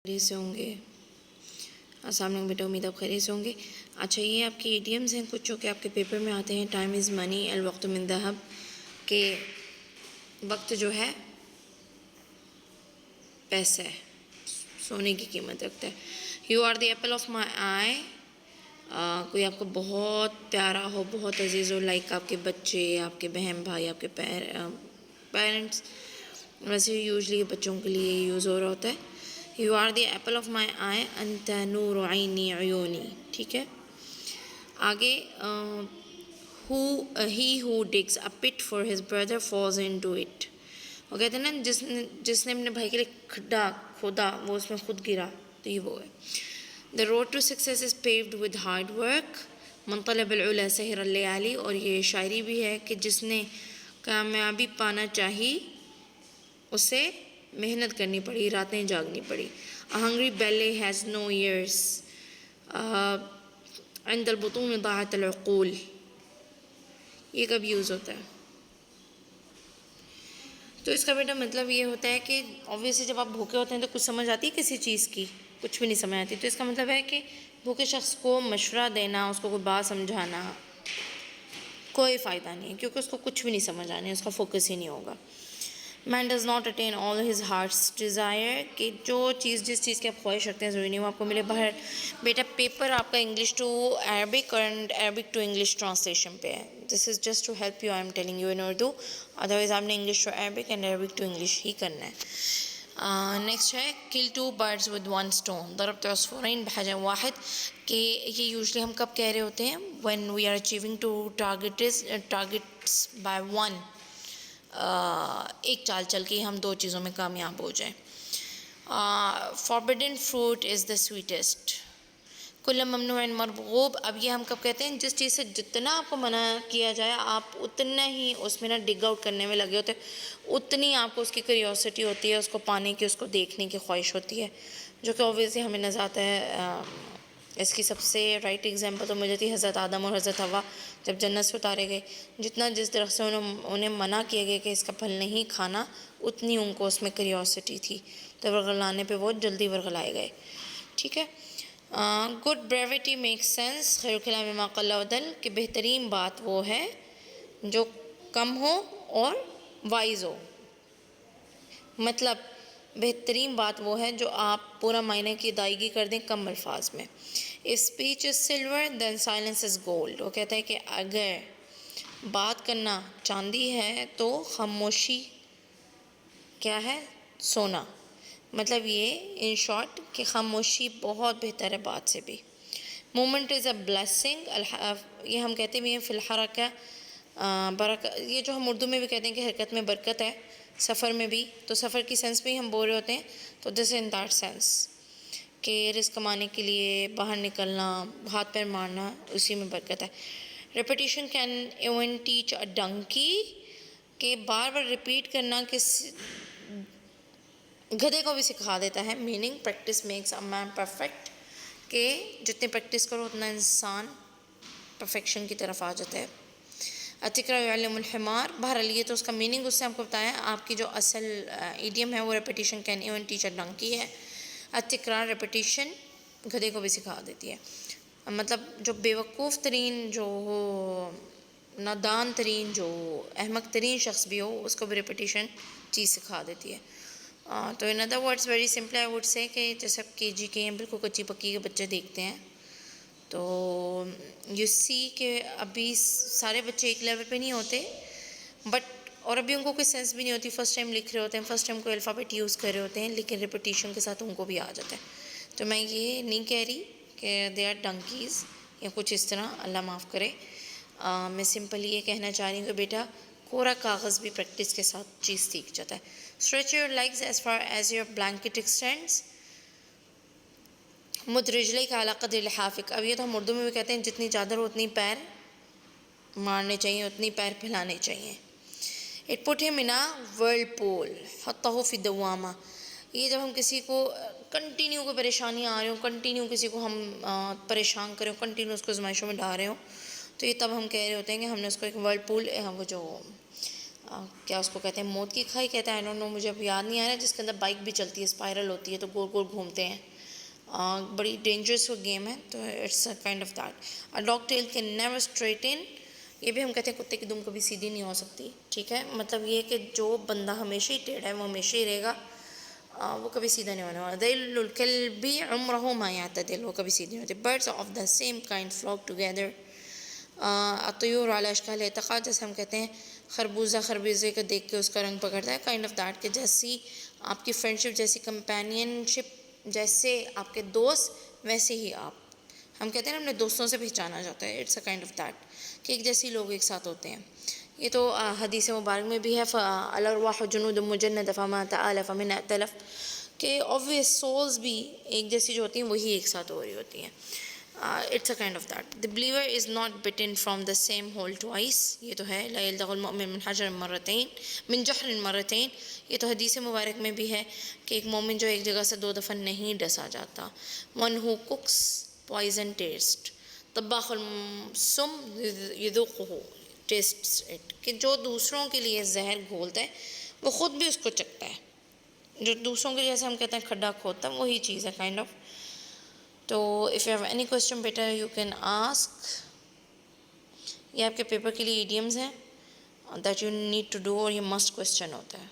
خیریت سے ہوں گے. السلام علیکم بیٹا، امید آپ خیریت سے ہوں گے. اچھا، یہ آپ کے ایڈیمز ہیں کچھ جو کہ آپ کے پیپر میں آتے ہیں. ٹائم از منی، الوقت من ذہب، کہ وقت جو ہے پیسہ ہے، سونے کی قیمت رکھتا ہے. You are the apple of my eye. کوئی آپ کو بہت پیارا ہو، بہت عزیز ہو، لائک آپ کے بچے، آپ کے بہن بھائی، آپ کے پیرنٹس. ویسے یوزلی بچوں کے لیے یوز ہو رہا ہوتا ہے. You are the apple of my eye انت نور عینی عیونی. ٹھیک ہے. آگے he who digs a pit for his brother falls into it. وہ کہتے ہیں نا جس نے اپنے بھائی کے لیے کھڈا کھودا وہ اس میں خود گرا، تو یہ وہ ہے. The road to success is paved with hard work من طلب العلا سہر اللیالی. اور یہ شاعری بھی ہے کہ جس نے کامیابی پانا چاہی اسے محنت کرنی پڑی، راتیں جاگنی پڑی. A hungry belly has no ears. عند البطون ضاعت العقول. یہ کب یوز ہوتا ہے؟ تو اس کا بیٹا مطلب یہ ہوتا ہے کہ obviously جب آپ بھوکے ہوتے ہیں تو کچھ سمجھ آتی ہے کسی چیز کی؟ کچھ بھی نہیں سمجھ آتی. تو اس کا مطلب ہے کہ بھوکے شخص کو مشورہ دینا، اس کو کوئی بات سمجھانا کوئی فائدہ نہیں ہے، کیونکہ اس کو کچھ بھی نہیں سمجھ آنے، اس کا فوکس ہی نہیں ہوگا. Man does not eighteen all his hearts Dzire. کہ جو چیز جس چیز کی آپ خواہش رکھتے ہیں ضروری نہیں وہ آپ کو ملے. باہر بیٹا پیپر آپ کا English to Arabic and Arabic to English translation پہ ہے. This is just to help you. I am telling you in Urdu, otherwise آپ نے English to Arabic and Arabic to English ہی کرنا ہے. نیکسٹ ہے kill two birds with one stone. ضربت عصفورین بحجر واحد. کہ یہ یوزلی ہم کب کہہ رہے ہوتے ہیں؟ When we are achieving two targets by one. ایک چال چل کے ہم دو چیزوں میں کامیاب ہو جائیں. فاربڈن فروٹ از دا سویٹسٹ. کل ممنوع مرغوب. اب یہ ہم کب کہتے ہیں؟ جس چیز سے جتنا آپ کو منع کیا جائے آپ اتنا ہی اس میں نا ڈگ آؤٹ کرنے میں لگے ہوتے ہیں، اتنی آپ کو اس کی کیوریوسٹی ہوتی ہے، اس کو پانے کی، اس کو دیکھنے کی خواہش ہوتی ہے، جو کہ اوبویسلی ہمیں نظر آتا ہے. اس کی سب سے رائٹ ایگزامپل تو مجھے تھی حضرت آدم اور حضرت حوا جب جنت سے اتارے گئے. جتنا جس درخت سے انہیں منع کیا گیا کہ اس کا پھل نہیں کھانا، اتنی ان کو اس میں کیوریوسٹی تھی، تو ورغلانے پہ وہ جلدی ورغلائے گئے. ٹھیک ہے. Good brevity make sense. خیر الکلام ما قل ودل. کہ بہترین بات وہ ہے جو کم ہو اور وائز ہو. مطلب بہترین بات وہ ہے جو آپ پورا معنی کی ادائیگی کر دیں کم الفاظ میں. Speech is silver then silence is gold. وہ کہتا ہے کہ اگر بات کرنا چاندی ہے تو خاموشی کیا ہے؟ سونا. مطلب یہ ان شارٹ کہ خاموشی بہت بہتر ہے بات سے بھی. Moment is a blessing. یہ ہم کہتے بھی ہیں فی الحرکہ برکت. یہ جو ہم اردو میں بھی کہتے ہیں کہ حرکت میں برکت ہے، سفر میں بھی، تو سفر کی سینس میں ہی ہم بول رہے ہوتے ہیں. تو دس ان دیٹ سینس کہ رزق کمانے کے لیے باہر نکلنا، ہاتھ پیر مارنا، اسی میں برکت ہے. Repetition can even teach a donkey. کہ بار بار ریپیٹ کرنا گدھے کو بھی سکھا دیتا ہے. Meaning practice makes a man perfect. کہ جتنی پریکٹس کرو اتنا انسان پرفیکشن کی طرف آ جاتا ہے. التکرار یعلم الحمار. بہرحال یہ تو اس کا میننگ اس سے آپ کو بتایا. آپ کی جو اصل ایڈیم ہے وہ repetition can even teach a donkey ہے. التکرار ریپیٹیشن گدھے کو بھی سکھا دیتی ہے. مطلب جو بیوقوف ترین، جو نادان ترین، جو احمق ترین شخص بھی ہو اس کو بھی ریپیٹیشن چیز سکھا دیتی ہے. تو in other words very simple I would say کہ جیسے آپ کے جی کے ہیں بالکل کچی پکی کے بچے دیکھتے ہیں تو یو سی کہ ابھی سارے بچے ایک لیول پہ نہیں ہوتے، بٹ اور ابھی ان کو کوئی سینس بھی نہیں ہوتی، فرسٹ ٹائم لکھ رہے ہوتے ہیں، فرسٹ ٹائم کوئی الفابیٹ یوز کر رہے ہوتے ہیں، لیکن ریپیٹیشن کے ساتھ ان کو بھی آ جاتا ہے. تو میں یہ نہیں کہہ رہی کہ دے آر ڈنکیز یا کچھ اس طرح، اللہ معاف کرے. میں سمپلی یہ کہنا چاہ رہی ہوں کہ بیٹا کورا کاغذ بھی پریکٹس کے ساتھ چیز سیکھ جاتا ہے. Stretch your legs as far as your blanket extends. مد رجلیک علی قدر لحافک. اب یہ تو ہم اردو میں بھی کہتے ہیں جتنی چادر ہو اتنی پیر مارنے چاہیے، اتنی پیر پھیلانے چاہیے. اٹ پٹ ہم ان اے ورلپول حطہ فی دوامہ. یہ جب ہم کسی کو کنٹینیو کوئی پریشانی آ رہے ہوں، کنٹینیو کسی کو ہم پریشان کریں، کنٹینیو اس کو آزمائشوں میں ڈال رہے ہوں، تو یہ تب ہم کہہ رہے ہوتے ہیں کہ ہم نے اس کو ایک ورلپول، وہ جو کیا اس کو کہتے ہیں، موت کی کھائی کہتے ہیں، آئی ڈونٹ نو، مجھے اب یاد نہیں آ رہا ہے، جس کے اندر بائک بھی چلتی ہے، اسپائرل ہوتی ہے تو گول گول گھومتے ہیں. بڑی ڈینجرس گیم ہے. تو it's a kind of that. A dog tail can never straighten. یہ بھی ہم کہتے ہیں کتے کی دم کبھی سیدھی نہیں ہو سکتی. ٹھیک ہے، مطلب یہ کہ جو بندہ ہمیشہ ہی ٹیڑھا ہے وہ ہمیشہ ہی رہے گا، وہ کبھی سیدھا نہیں ہونے والا. ذیل الکلب عمرہ ما یعتدل، وہ کبھی سیدھی نہیں ہوتی. Birds of the same kind flock together. الطیور علی اشکال اعتقاد، جیسے ہم کہتے ہیں خربوزے کو دیکھ کے اس کا رنگ پکڑتا ہے، کائنڈ آف دیٹ، کہ جیسی آپ کی فرینڈشپ، جیسی کمپینین شپ، جیسے آپ کے دوست ویسے ہی آپ. ہم کہتے ہیں نا اپنے دوستوں سے پہچانا جاتا ہے. It's a kind of that کہ ایک جیسی لوگ ایک ساتھ ہوتے ہیں. یہ تو حدیث مبارک میں بھی ہے، الارواح جنود مجندہ فما تآلف من ائتلف، کہ آبویس سولز بھی ایک جیسی جو ہوتی ہیں وہی ایک ساتھ ہو رہی ہوتی ہیں. It's a kind of that. The believer is not bitten from the same hole twice. یہ تو ہے، لا یلدغ المؤمن من حجر مرتين من جحر مرتين. یہ تو حدیث مبارک میں بھی ہے کہ ایک مومن جو ایک جگہ سے 2 دفعہ نہیں ڈسا جاتا. One who cooks poison taste, طباخ السم یذوقہ ٹیسٹس اٹ، کہ جو دوسروں کے لیے زہر گھولتا ہے وہ خود بھی اس کو چکھتا ہے. جو دوسروں کے جیسے ہم کہتے ہیں کھڈا کھودتا ہے، وہی چیز ہے کائنڈ آف. تو if you have any question better you can ask. یہ آپ کے پیپر کے لیے ایڈیمز ہیں that you need to do, اور یہ مسٹ کوسچن ہوتا ہے.